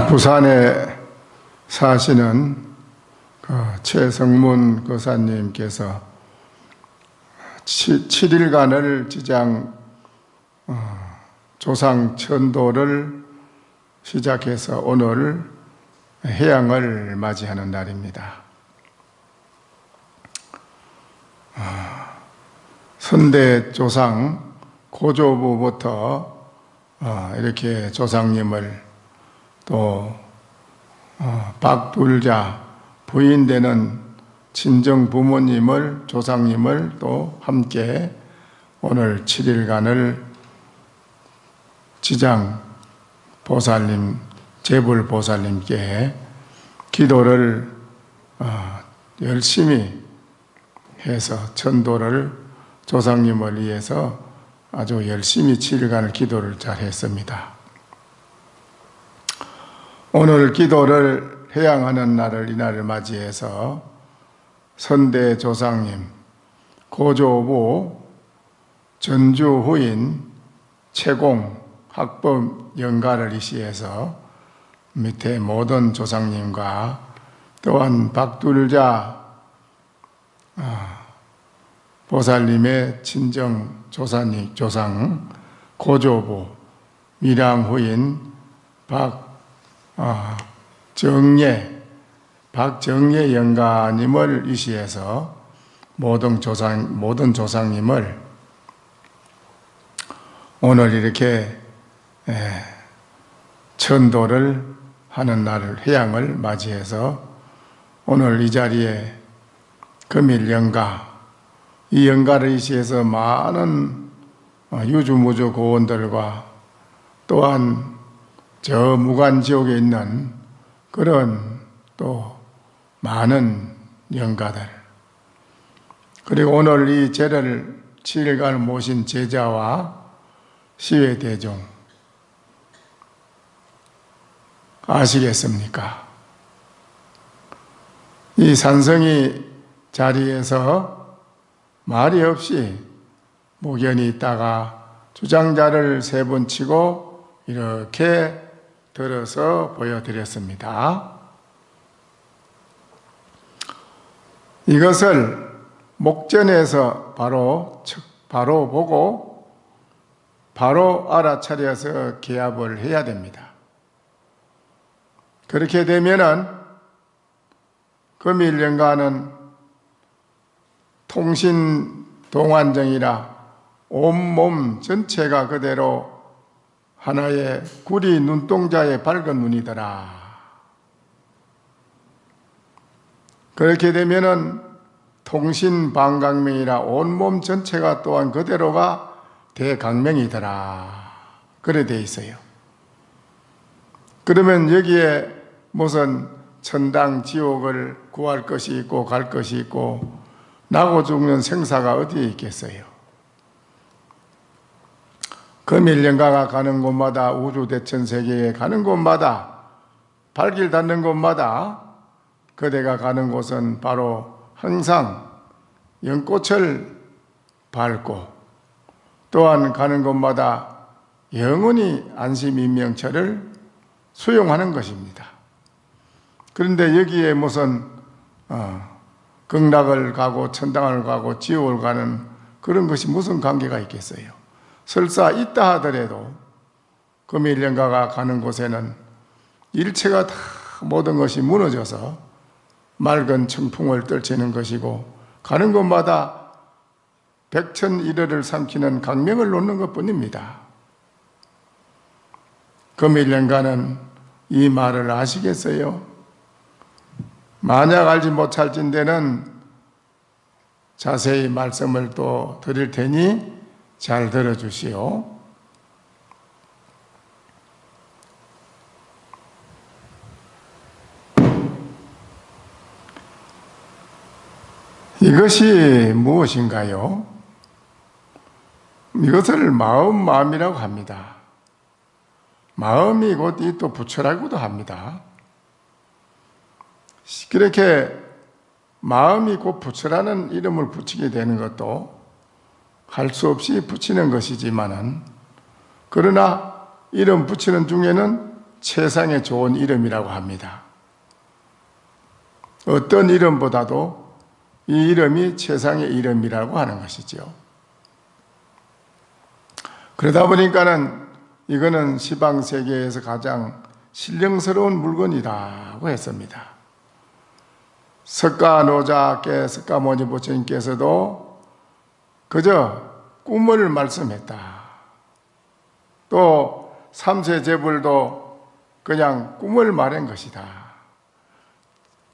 부산에 사시는 최성문 거사님께서 7일간을 지장 조상 천도를 시작해서 오늘 해양을 맞이하는 날입니다. 선대 조상 고조부부터 이렇게 조상님을 또 박둘자 부인되는 친정 부모님을 조상님을 또 함께 오늘 7일간을 지장 보살님 제불 보살님께 기도를 열심히 해서 천도를 조상님을 위해서 아주 열심히 7일간을 기도를 잘 했습니다. 오늘 기도를 해양하는 날을 이날을 맞이해서 선대 조상님, 고조부, 전주 후인, 채공, 학법 영가를 이시해서 밑에 모든 조상님과 또한 박둘자 보살님의 친정 조상 고조부, 밀양 후인 박정예 영가님을 이시해서 모든 조상님을 오늘 이렇게 천도를 하는 날을 해양을 맞이해서 오늘 이 자리에 금일 영가 이 영가를 이시해서 많은 유주무주 고원들과 또한 저 무간지옥에 있는 그런 또 많은 영가들 그리고 오늘 이 제를 7일간 모신 제자와 시외대중 아시겠습니까? 이 산성이 자리에서 말이 없이 목연히 있다가 주장자를 3번 치고 이렇게 들어서 보여드렸습니다. 이것을 목전에서 바로 보고 바로 알아차려서 기합을 해야 됩니다. 그렇게 되면은 금일연가는 통신동안정이라 온몸 전체가 그대로 하나의 구리 눈동자의 밝은 눈이더라. 그렇게 되면은 통신방광명이라 온몸 전체가 또한 그대로가 대강명이더라. 그래 돼 있어요. 그러면 여기에 무슨 천당 지옥을 구할 것이 있고 갈 것이 있고 나고 죽는 생사가 어디에 있겠어요? 금일연가가 가는 곳마다 우주대천세계에 가는 곳마다 발길 닿는 곳마다 그대가 가는 곳은 바로 항상 연꽃을 밟고 또한 가는 곳마다 영원히 안심인명처를 수용하는 것입니다. 그런데 여기에 무슨 극락을 가고 천당을 가고 지옥을 가는 그런 것이 무슨 관계가 있겠어요? 설사 있다 하더라도 금일연가가 가는 곳에는 일체가 다 모든 것이 무너져서 맑은 청풍을 떨치는 것이고 가는 곳마다 백천일어를 삼키는 강명을 놓는 것뿐입니다. 금일연가는 이 말을 아시겠어요? 만약 알지 못할진대는 자세히 말씀을 또 드릴 테니 잘 들어주시오. 이것이 무엇인가요? 이것을 마음이라고 합니다. 마음이 곧 이 또 부처라고도 합니다. 그렇게 마음이 곧 부처라는 이름을 붙이게 되는 것도 할 수 없이 붙이는 것이지만은 그러나 이름 붙이는 중에는 최상의 좋은 이름이라고 합니다. 어떤 이름보다도 이 이름이 최상의 이름이라고 하는 것이죠. 그러다 보니까는 이거는 시방 세계에서 가장 신령스러운 물건이라고 했습니다. 석가노자께 석가모니 부처님께서도 그저 꿈을 말씀했다. 또 삼세제불도 그냥 꿈을 말한 것이다.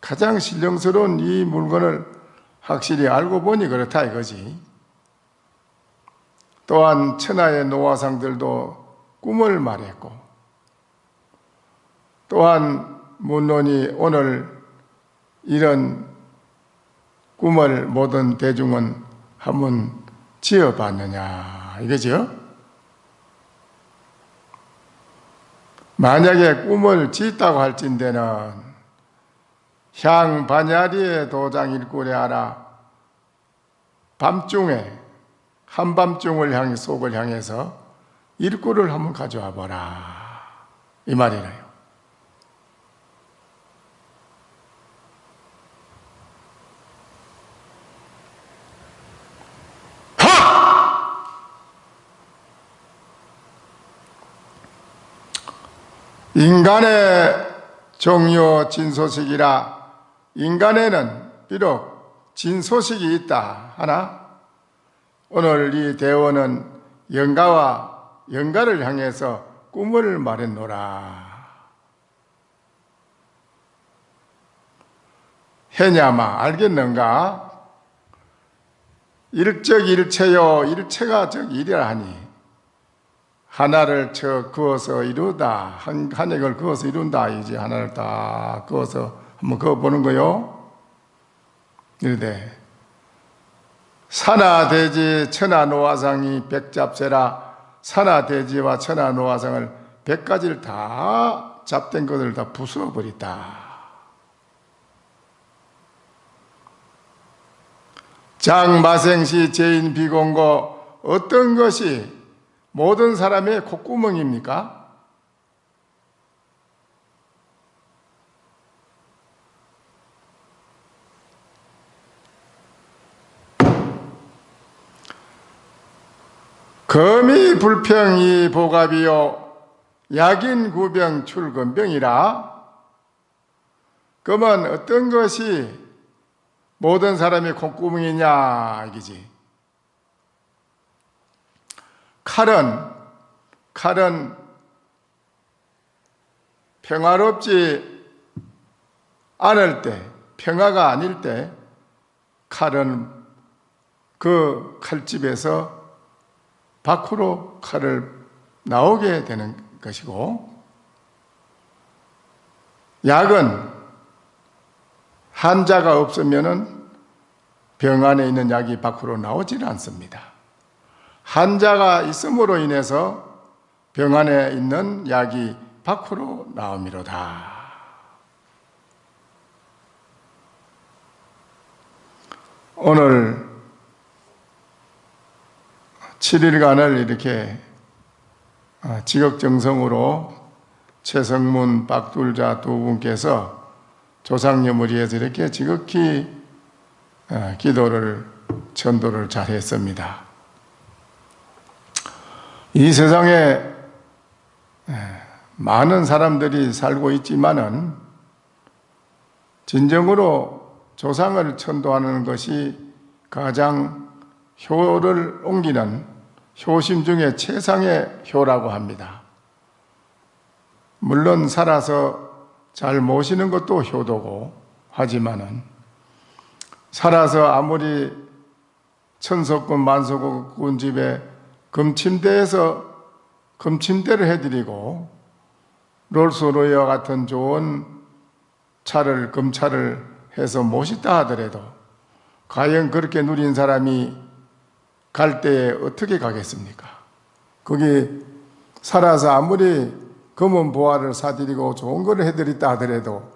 가장 신령스러운 이 물건을 확실히 알고 보니 그렇다 이거지. 또한 천하의 노화상들도 꿈을 말했고, 또한 문론이 오늘 이런 꿈을 모든 대중은 한번 지어봤느냐 이거죠. 만약에 꿈을 짓다고 할진대는 향 반야리의 도장 일꾼에 알아 밤중에 한밤중을 향해 속을 향해서 일꾼을 한번 가져와 보라 이 말이래요. 인간의 종요 진소식이라 인간에는 비록 진소식이 있다 하나 오늘 이 대원은 영가를 향해서 꿈을 말했노라. 해냐마 알겠는가? 일적일체요 일체가 적 일이라 하니 하나를 그어서 이루다 한 액을 그어서 이룬다 이제 하나를 다 그어서 한번 그어보는 거요. 이르되 산하대지 천하노화상이 백잡세라. 산하대지와 천하노화상을 100가지를 다 잡된 것을 다 부숴버렸다. 장마생시 제인 비공고 어떤 것이 모든 사람의 콧구멍입니까? 금이 불평이 보갑이요 약인 구병 출근병이라. 그러면 어떤 것이 모든 사람의 콧구멍이냐 이기지. 칼은 평화롭지 않을 때, 평화가 아닐 때 칼은 그 칼집에서 밖으로 칼을 나오게 되는 것이고, 약은 한자가 없으면은 병 안에 있는 약이 밖으로 나오지는 않습니다. 한자가 있음으로 인해서 병 안에 있는 약이 밖으로 나오미로다. 오늘 7일간을 이렇게 지극정성으로 최성문, 박둘자 두 분께서 조상념을 위해서 이렇게 지극히 기도를, 전도를 잘 했습니다. 이 세상에 많은 사람들이 살고 있지만은 진정으로 조상을 천도하는 것이 가장 효를 옮기는 효심 중에 최상의 효라고 합니다. 물론 살아서 잘 모시는 것도 효도고 하지만은 살아서 아무리 천석군 만석군 집에 금침대에서 금침대를 해드리고 롤스로이와 같은 좋은 차를 금차를 해서 모시다 하더라도 과연 그렇게 누린 사람이 갈 때에 어떻게 가겠습니까? 거기 살아서 아무리 검은 보화를 사드리고 좋은 걸 해드렸다 하더라도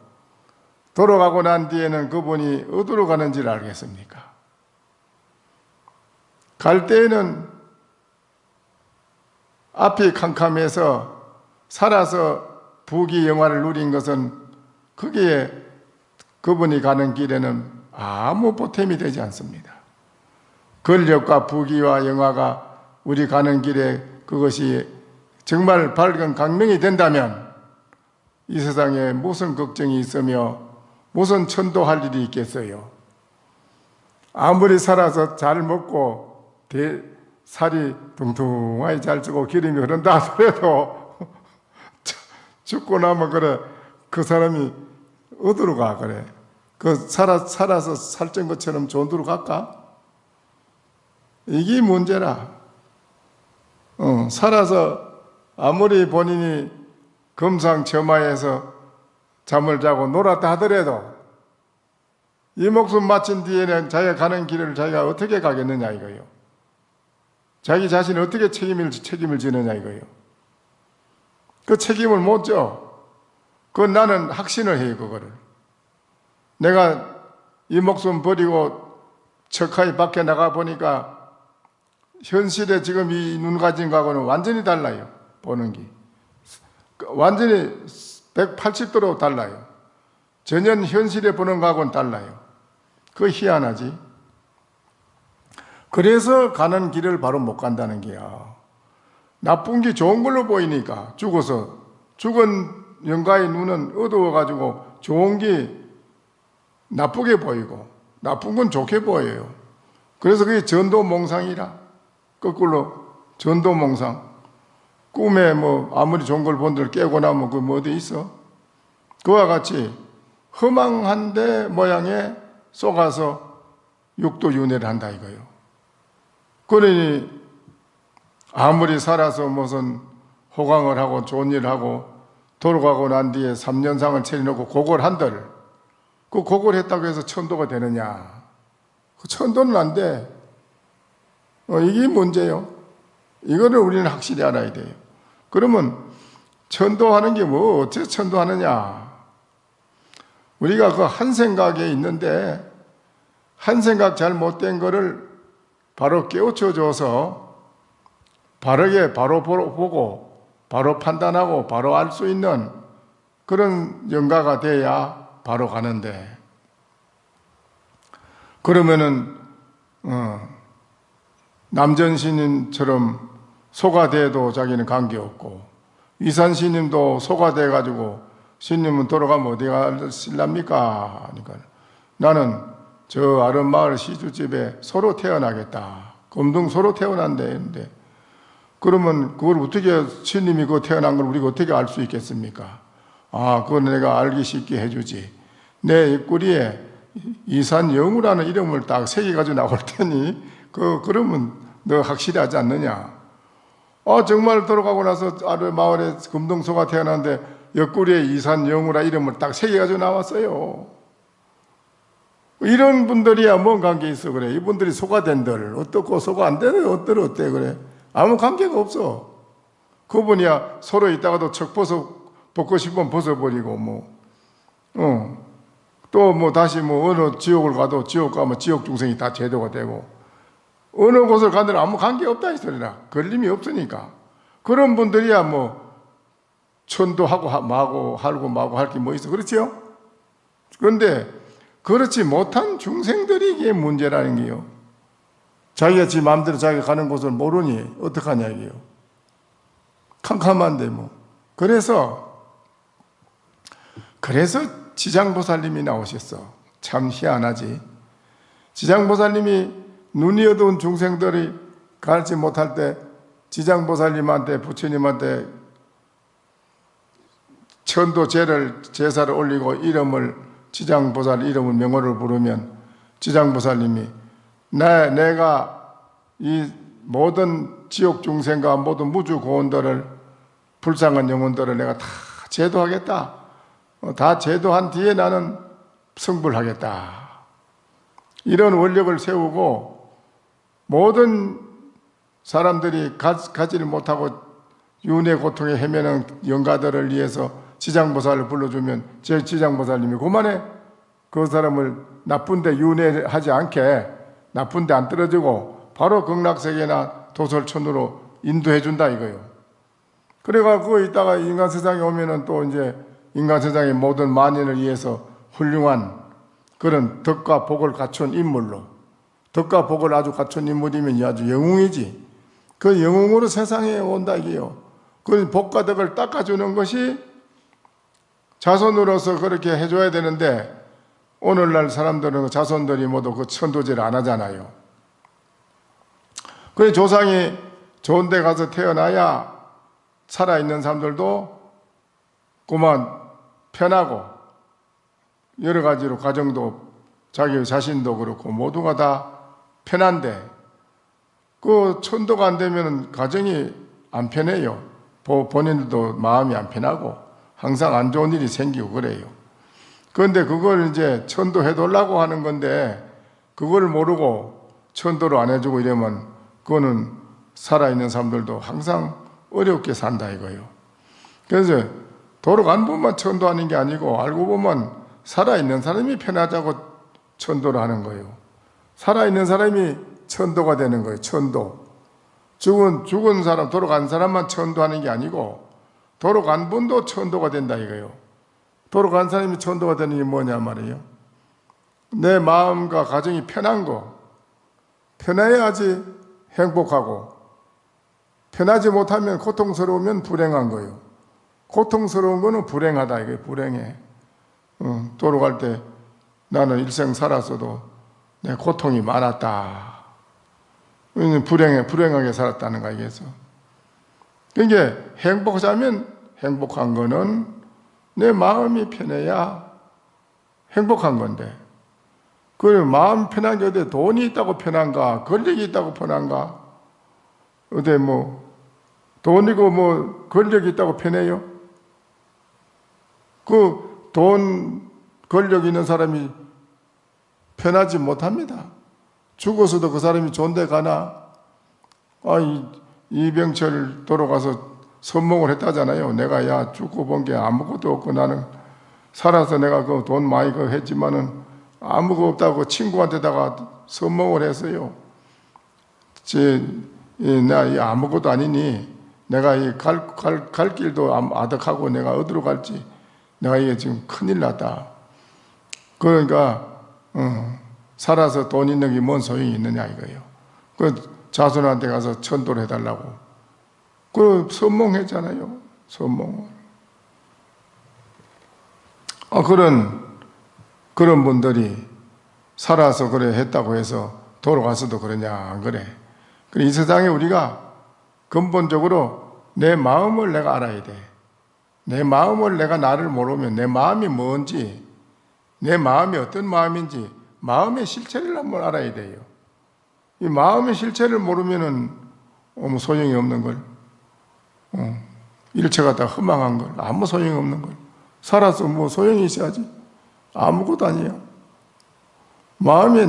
돌아가고 난 뒤에는 그분이 어디로 가는지를 알겠습니까? 갈 때에는 앞이 캄캄해서 살아서 부귀 영화를 누린 것은 거기에 그분이 가는 길에는 아무 보탬이 되지 않습니다. 권력과 부귀와 영화가 우리 가는 길에 그것이 정말 밝은 강명이 된다면 이 세상에 무슨 걱정이 있으며 무슨 천도할 일이 있겠어요. 아무리 살아서 잘 먹고 살이 둥둥하게 잘 찌고 기름이 흐른다 하더라도 죽고 나면 그래 그 사람이 어디로 가 그래? 그 살아서 살찐 것처럼 좋은 데로 갈까? 이게 문제라. 살아서 아무리 본인이 금상첨화해서 잠을 자고 놀았다 하더라도 이 목숨 마친 뒤에는 자기가 가는 길을 자기가 어떻게 가겠느냐 이거예요. 자기 자신이 어떻게 책임을 지느냐 이거예요. 그 책임을 못 져. 그건 나는 확신을 해요, 그거를. 내가 이 목숨 버리고 척하이 밖에 나가 보니까 현실에 지금 이 눈 가진 거하고는 완전히 달라요. 보는 게. 완전히 180도로 달라요. 전혀 현실에 보는 거하고는 달라요. 그거 희한하지. 그래서 가는 길을 바로 못 간다는 게야. 나쁜 게 좋은 걸로 보이니까 죽은 영가의 눈은 어두워가지고 좋은 게 나쁘게 보이고 나쁜 건 좋게 보여요. 그래서 그게 전도몽상이라. 거꾸로 전도몽상. 꿈에 뭐 아무리 좋은 걸 본들 깨고 나면 그 뭐 어디 있어? 그와 같이 허망한 데 모양에 쏘가서 육도윤회를 한다 이거예요. 그러니 아무리 살아서 무슨 호강을 하고 좋은 일을 하고 돌아가고 난 뒤에 3년상을 차려놓고 고걸 한들 그 고걸 했다고 해서 천도가 되느냐? 그 천도는 안 돼. 이게 문제예요. 이거를 우리는 확실히 알아야 돼요. 그러면 천도하는 게 뭐 어떻게 천도하느냐? 우리가 그 한 생각에 있는데 한 생각 잘못된 거를 바로 깨우쳐줘서 바르게 바로 보고 바로 판단하고 바로 알 수 있는 그런 영가가 돼야 바로 가는데 그러면은 남전스님처럼 소가 돼도 자기는 관계없고 위산스님도 소가 돼가지고 스님은 돌아가면 어디 가실랍니까? 그러니까 나는 저 아름마을 시주집에 소로 태어나겠다. 금등 소로 태어난대 했는데 그러면 그걸 어떻게 스님이 그 태어난 걸 우리가 어떻게 알 수 있겠습니까? 아, 그건 내가 알기 쉽게 해주지. 내 입구리에 이산영우라는 이름을 딱 새겨가지고 나올 테니 그러면 너 확실히 하지 않느냐? 정말 돌아가고 나서 마을에 금동소가 태어났는데 옆구리에 이산영우라 이름을 딱 새겨가지고 나왔어요. 이런 분들이야 뭔 관계 있어 그래. 이분들이 소가 된들 어떻고 소가 안 되는 어때 그래. 아무 관계가 없어. 그분이야 서로 있다가도 척 벗고 싶으면 벗어버리고 또 뭐 다시 뭐 어느 지옥을 가도 지옥 가면 지옥 중생이 다 제도가 되고 어느 곳을 가든 아무 관계 없다 이 소리라. 걸림이 없으니까. 그런 분들이야 뭐 천도하고 마고 할고 마고 할 게 뭐 있어. 그렇지요? 그런데 그렇지 못한 중생들이 이게 문제라는 게요. 자기가 지 마음대로 자기가 가는 곳을 모르니 어떡하냐 이게요. 캄캄한데 뭐. 그래서 지장보살님이 나오셨어. 참 희한하지. 지장보살님이 눈이 어두운 중생들이 가르치 못할 때 지장보살님한테 부처님한테 천도 제사를 올리고 지장보살 이름을 명호를 부르면 지장보살님이 내가 이 모든 지옥 중생과 모든 무주 고원들을 불쌍한 영혼들을 내가 다 제도하겠다. 다 제도한 뒤에 나는 성불하겠다. 이런 원력을 세우고 모든 사람들이 가지를 못하고 윤회 고통에 헤매는 영가들을 위해서 지장보살을 불러주면 제 지장보살님이 그만해 그 사람을 나쁜데 윤회하지 않게 나쁜데 안 떨어지고 바로 극락세계나 도솔천으로 인도해 준다 이거요. 그래가지고 이따가 인간 세상에 오면은 또 이제 인간 세상의 모든 만인을 위해서 훌륭한 그런 덕과 복을 갖춘 인물로, 덕과 복을 아주 갖춘 인물이면 아주 영웅이지. 그 영웅으로 세상에 온다 이게요. 그 복과 덕을 닦아주는 것이 자손으로서 그렇게 해줘야 되는데, 오늘날 사람들은 자손들이 모두 그 천도제를 안 하잖아요. 그래 조상이 좋은 데 가서 태어나야 살아있는 사람들도 그만 편하고 여러 가지로 가정도 자기 자신도 그렇고 모두가 다 편한데, 그 천도가 안 되면 가정이 안 편해요. 본인들도 마음이 안 편하고 항상 안 좋은 일이 생기고 그래요. 그런데 그걸 이제 천도해 달라고 하는 건데, 그걸 모르고 천도를 안 해주고 이러면 그거는 살아있는 사람들도 항상 어렵게 산다 이거예요. 그래서 돌아간 분만 천도하는 게 아니고, 알고 보면 살아있는 사람이 편하자고 천도를 하는 거예요. 살아있는 사람이 천도가 되는 거예요. 천도. 죽은 사람, 돌아간 사람만 천도하는 게 아니고 돌아간 분도 천도가 된다 이거예요. 돌아간 사람이 천도가 되는 게 뭐냐 말이에요. 내 마음과 가정이 편한 거, 편해야지 행복하고, 편하지 못하면 고통스러우면 불행한 거예요. 고통스러운 거는 불행하다 이거예요. 불행해. 돌아갈 때 나는 일생 살았어도 내 고통이 많았다. 불행하게 살았다는 거 알겠어? 그러니까 행복하자면, 행복한 거는 내 마음이 편해야 행복한 건데, 그 마음 편한 게 어디 돈이 있다고 편한가, 권력이 있다고 편한가? 어디 뭐 돈이고 뭐 권력이 있다고 편해요? 그 돈, 권력 있는 사람이 편하지 못합니다. 죽어서도 그 사람이 좋은 데 가나? 이병철 돌아가서 선몽을 했다잖아요. 내가 야 죽고 본 게 아무것도 없고 나는 살아서 내가 그 돈 많이 했지만은 아무것도 없다고 친구한테다가 선몽을 했어요. 나 아무것도 아니니 내가 이 갈 길도 아득하고 내가 어디로 갈지 내가 이게 지금 큰일 났다. 그러니까 살아서 돈 있는 게 뭔 소용이 있느냐 이거예요. 그 자손한테 가서 천도를 해달라고 그 선몽했잖아요. 선몽을. 그런 분들이 살아서 그래 했다고 해서 돌아가서도 그러냐 안 그래. 이 세상에 우리가 근본적으로 내 마음을 내가 알아야 돼. 내 마음을 내가 나를 모르면 내 마음이 뭔지, 내 마음이 어떤 마음인지 마음의 실체를 한번 알아야 돼요. 이 마음의 실체를 모르면은 소용이 없는 걸, 일체가 다 허망한 걸, 아무 소용이 없는 걸. 살아서 뭐 소용이 있어야지. 아무것도 아니에요. 마음이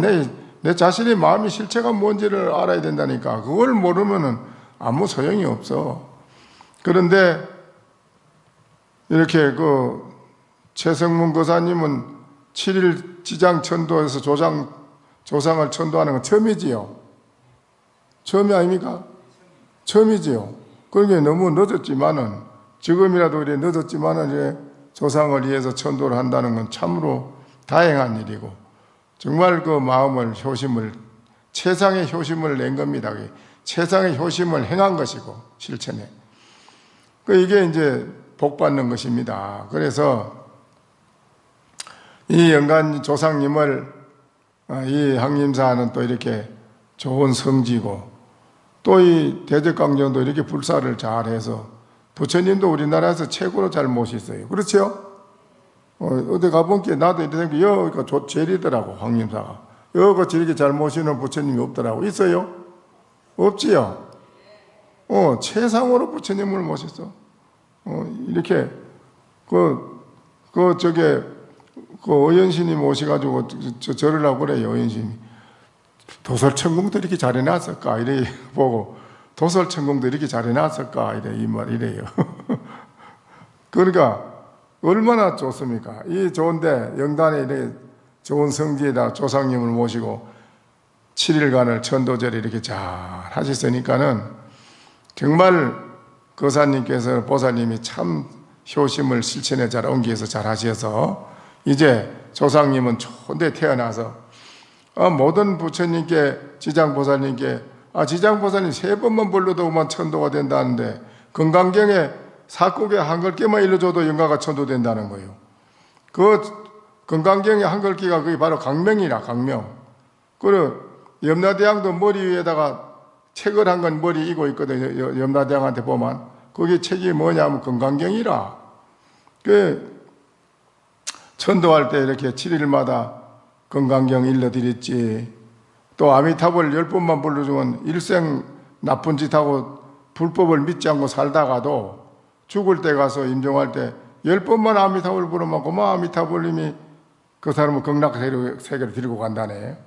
내 자신의 마음의 실체가 뭔지를 알아야 된다니까. 그걸 모르면은 아무 소용이 없어. 그런데 이렇게 그 최성문 거사님은 7일 지장천도에서 조상을 천도하는 건 처음이지요. 처음이 아닙니까? 처음이지요. 그러니까 너무 늦었지만은, 지금이라도 이래 늦었지만은 이제 조상을 위해서 천도를 한다는 건 참으로 다행한 일이고, 정말 그 마음을, 효심을, 최상의 효심을 낸 겁니다. 최상의 효심을 행한 것이고, 실천에. 이게 이제 복 받는 것입니다. 그래서 이 영간 조상님을, 이 항림사는 또 이렇게 좋은 성지고, 또 이 대적강정도 이렇게 불사를 잘해서 부처님도 우리나라에서 최고로 잘 모시어요. 그렇죠? 어디 가보니까 나도 이렇게 생각해. 여기가 제일이더라고, 황림사가. 여기가 저렇게 잘 모시는 부처님이 없더라고. 있어요? 없지요? 최상으로 부처님을 모셨어. 이렇게, 어연신이 모셔가지고 절을 하고 그래요, 어연신이. 도설천공도 이렇게 잘 해놨을까? 이래 보고, 도설천공도 이렇게 잘 해놨을까? 이래요. 그러니까, 얼마나 좋습니까? 이 좋은데, 영단에 이렇게 좋은 성지에다 조상님을 모시고, 7일간을 천도제를 이렇게 잘 하셨으니까는, 정말 거사님께서 보살님이 참 효심을 실천에 잘 옮겨서 잘 하셔서 이제 조상님은 좋은 데 태어나서 모든 부처님께 지장보살님께 지장보살님 3번만 불러도 천도가 된다는데 건강경에 사국에 한글기만 일러줘도 영가가 천도된다는 거예요. 그 건강경의 한글기가 그게 바로 강명이라 강명. 그리고 염라대왕도 머리 위에다가 책을 한 건 머리 이고 있거든요. 염라대왕한테 보면 그게 책이 뭐냐면 건강경이라. 그 천도할 때 이렇게 7일마다 건강경 일러드렸지. 또 아미타불 10번만 불러주면 일생 나쁜 짓 하고 불법을 믿지 않고 살다가도 죽을 때 가서 임종할 때 10번만 아미타불 부르면 고마 아미타불님이 그 사람은 극락세계를 데리고 간다네.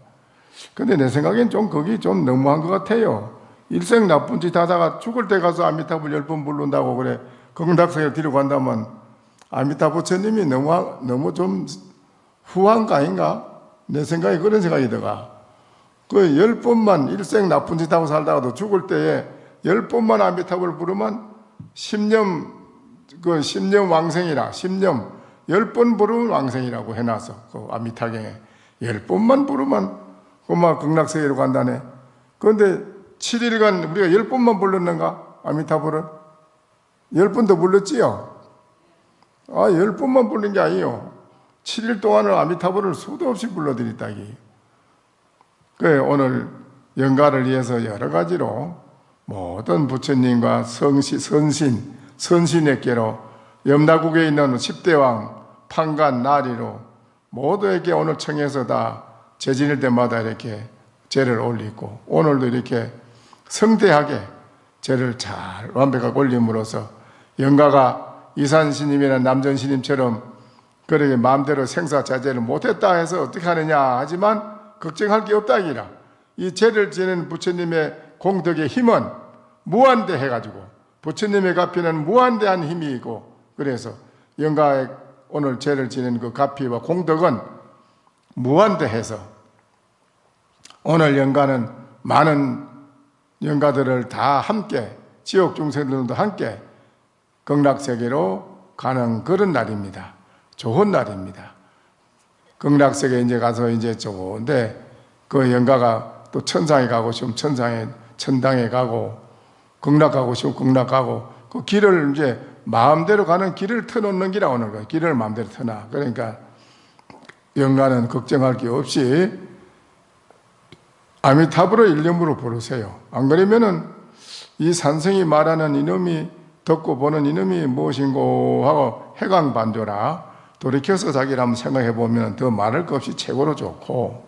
근데 내 생각엔 좀 거기 좀 너무한 것 같아요. 일생 나쁜 짓 하다가 죽을 때 가서 아미타불 10번 부른다고 그래 극락세계를 데리고 간다면 아미타 부처님이 너무 좀 후한 거 아닌가? 내 생각에 그런 생각이 들어가. 그 10번만 일생 나쁜 짓 하고 살다가도 죽을 때에 10번만 아미타불 부르면 10년 왕생이라 10년 10번 부르면 왕생이라고 해놔서 그 아미타경에 10번만 부르면 그만 극락세계로 간다네. 그런데 7일간 우리가 10번만 불렀는가? 아미타불을 10번도 불렀지요? 10번만 부른 게 아니에요. 7일 동안을 아미타불을 수도 없이 불러드렸다기. 그래 오늘 영가를 위해서 여러 가지로 모든 부처님과 선신에게로 염라국에 있는 10대왕 판관 나리로 모두에게 오늘 청해서 다 제진일 때마다 이렇게 제를 올리고 오늘도 이렇게 성대하게 제를 잘 완벽하게 올림으로써 영가가 이산스님이나 남전스님처럼 그렇게 마음대로 생사자제를 못했다 해서 어떻게 하느냐 하지만 걱정할 게 없다 이라. 이 제를 지는 부처님의 공덕의 힘은 무한대 해가지고 부처님의 가피는 무한대한 힘이 있고 그래서 영가의 오늘 제를 지는 그 가피와 공덕은 무한대해서 오늘 영가는 많은 영가들을 다 함께 지옥 중생들도 함께 극락세계로 가는 그런 날입니다. 좋은 날입니다. 극락세계 이제 가서 이제 좋은데 그 영가가 또 천상에 가고 싶으면 천당에 가고 극락 가고 싶으면 극락 가고 그 길을 이제 마음대로 가는 길을 터놓는 기라 오는 거예요. 길을 마음대로 터놔. 그러니까 영가는 걱정할 게 없이 아미타불을 일념으로 부르세요. 안 그러면은 이 산성이 말하는 이놈이 듣고 보는 이놈이 무엇인고 하고 해강반조라 돌이켜서 자기를 한번 생각해 보면 더 말할 것 없이 최고로 좋고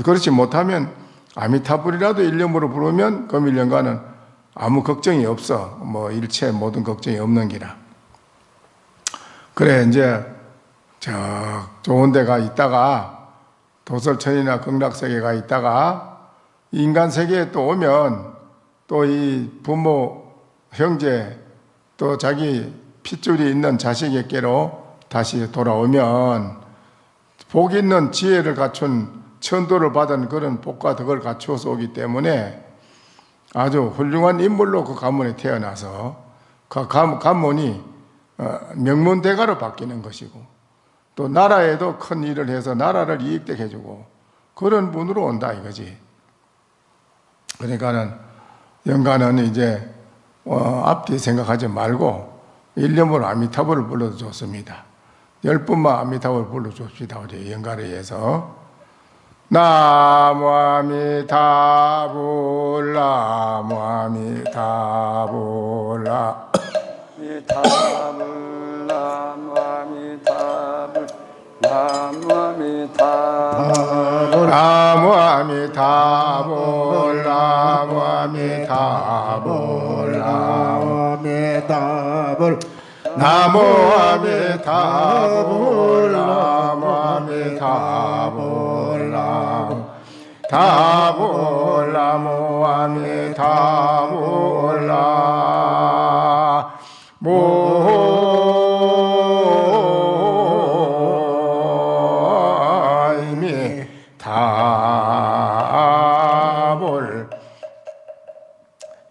그렇지 못하면 아미타불이라도 일념으로 부르면 금일영가는 아무 걱정이 없어. 뭐 일체 모든 걱정이 없는 기라. 그래 이제 저 좋은 데가 있다가 도설천이나 극락세계가 있다가 인간세계에 또 오면 또 이 부모, 형제 또 자기 핏줄이 있는 자식에게로 다시 돌아오면 복 있는 지혜를 갖춘 천도를 받은 그런 복과 덕을 갖추어서 오기 때문에 아주 훌륭한 인물로 그 가문에 태어나서 그 가문이 명문대가로 바뀌는 것이고 또 나라에도 큰 일을 해서 나라를 이익되게 해주고 그런 분으로 온다 이거지. 그러니까는 영가는 이제 앞뒤 생각하지 말고 일념으로 아미타불을 불러도 좋습니다. 10번만 아미타불을 불러줍시다. 우리 영가를 위해서. 나무 아미타불 나무 아미타불 아미타불 나무 아미타불 나무 아미타불 나무 아미타불 나무 아미타불 나무 아미타불 나무 아미타불 타불 나무 아미타불 나무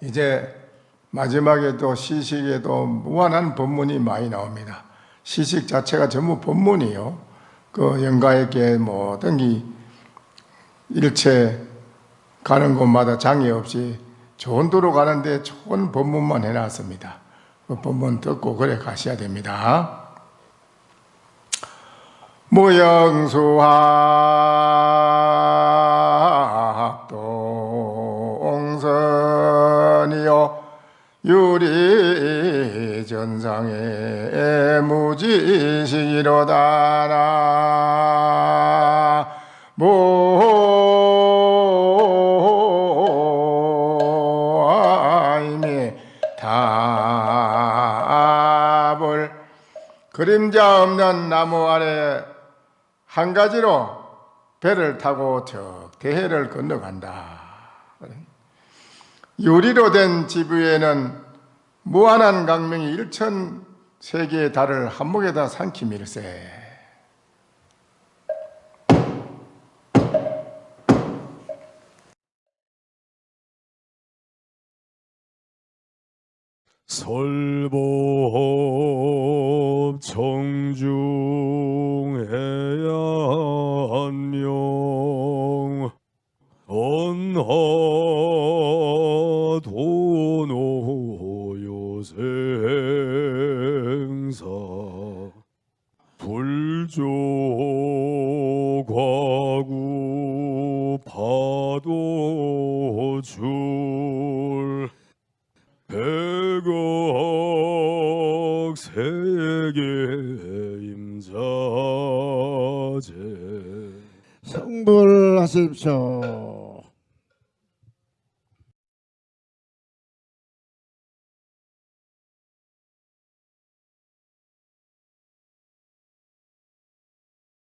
이제 마지막에 또 시식에도 무한한 법문이 많이 나옵니다. 시식 자체가 전부 법문이요. 그 영가에게 모든 이 일체 가는 곳마다 장애 없이 좋은 도로 가는데 좋은 법문만 해놨습니다. 그 법문 듣고 그래 가셔야 됩니다. 무영수학동선이요 유리전상의 무지식이로다나 모아임이 답을 그림자 없는 나무 아래 한 가지로 배를 타고 저 대해를 건너간다. 유리로 된 집 위에는 무한한 강명이 일천 세계의 달을 한목에다 삼킴일세. 설법 청중해야 한명 언하 도노요생사 불조과구 파도줄 백억 세계 임자제 성불하십시오.